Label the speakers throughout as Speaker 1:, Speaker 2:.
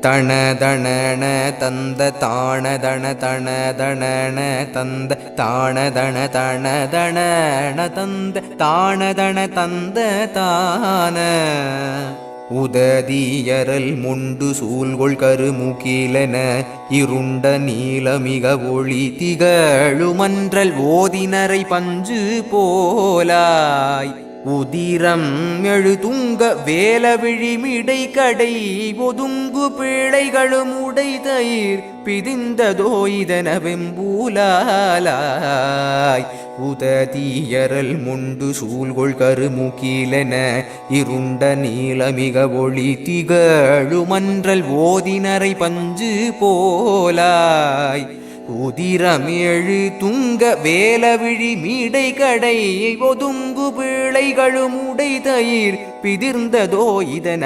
Speaker 1: தணதணன தந்த தாணதண தணதணன தந்த தாணதண தணதணன தந்த தாணதண தந்த தான உததியரல் முண்டு சூழ்கொள் கருமுகிலென இருண்ட நீலமிக ஒளி திகழுமன்றல் ஓதினரை பஞ்சு போலாய் உதிரம் எழுதுங்க வேலவிழிமிடை கடை ஒதுங்கு பிழைகளும் உடை தயிர் பிதிந்ததோ இதன வெம்பூலாய் உததியரல் முண்டு சூழ்கொள் கருமுகிலென இருண்ட நீலமிக ஒளி திகழுமன்றல் ஓதினரை பஞ்சு போலாய் உதிரமேழு துங்க வேலவிழி மீடை கடை ஒதுங்கு பிழைகளும் உடை தயிர் பிதிர்ந்ததோ இதன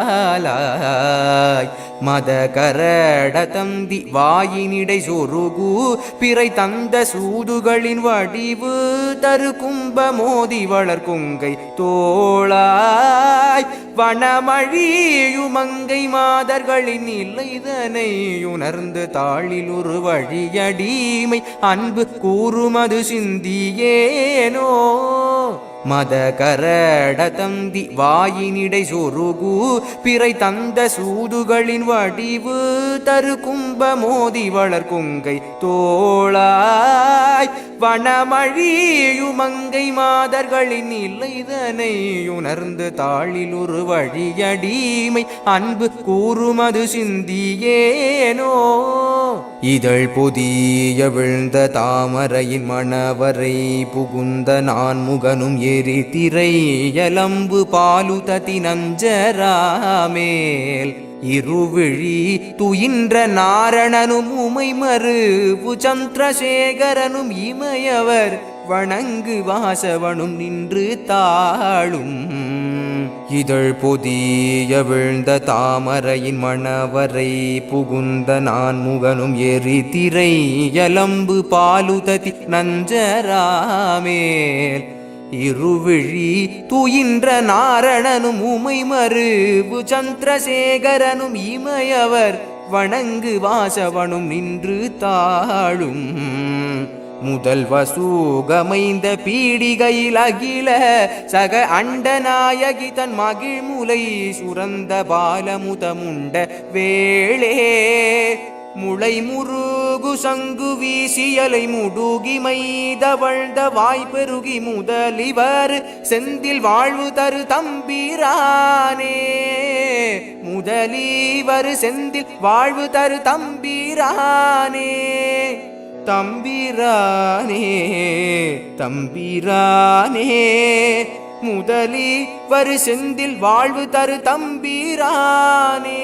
Speaker 1: வெம்பூலாய் மத கரட தந்தி வாயினிடை சொருகு பிறை தந்த சூதுகளின் வடிவு தரு கும்ப மோதி வளர்குங்கை தோளாய் வனமழியுமங்கை மாதர்களின் இல்லைதனை உணர்ந்து தாளில் ஒரு வழியடிமை அன்பு கூறுமது சிந்தியேனோ மத கரட தந்தி வாயினிடை சொருகு பிறை தந்த சூதுகளின் வடிவு தரு கும்ப மோதி வளர்குங்கை தோளாய் வனமழியுமங்கை மாதர்களின் இல்லைதனை உணர்ந்து தாளில் ஒரு வழியடிமை அன்பு கூறுமது சிந்தியேனோ இதழ் பொதிய விழுந்த தாமரையின் மணவரை புகுந்த நான் முகனும் எரி திரை எலம்பு பாலுததி நஞ்சராமேல் இருவிழி துயின்ற நாரணனும் உமைமருவு சந்திரசேகரனும் இமையவர் வணங்கு வாசவனும் நின்று தாழும் இதழ் பொதிய விழுந்த தாமரையின் மணவரை புகுந்த நான் முகனும் எரி திரை எலம்பு பாலுததி நஞ்சராமேல் இருவிழி துயின்ற நாரணனும் உமைமருவு சந்திரசேகரனும் இமையவர் வணங்கு வாசவனும் நின்று தாழும் முதல் வசூகமைந்த பீடிகையில் அகில சக அண்டநாயகி தன் மகிழ்முலை சுரந்த பாலமுதமுண்ட வேளே முளை முருகு சங்கு வீசியலை முடுகி மைதவழ்ந்த வாய்ப்பெருகி முதலிவர் செந்தில் வாழ்வு தரு தம்பிரானே முதலிவர் செந்தில் வாழ்வு தரு தம்பிரானே தம்பிரானே தம்பிரானே முதலிவர் செந்தில் வாழ்வு தரு தம்பிரானே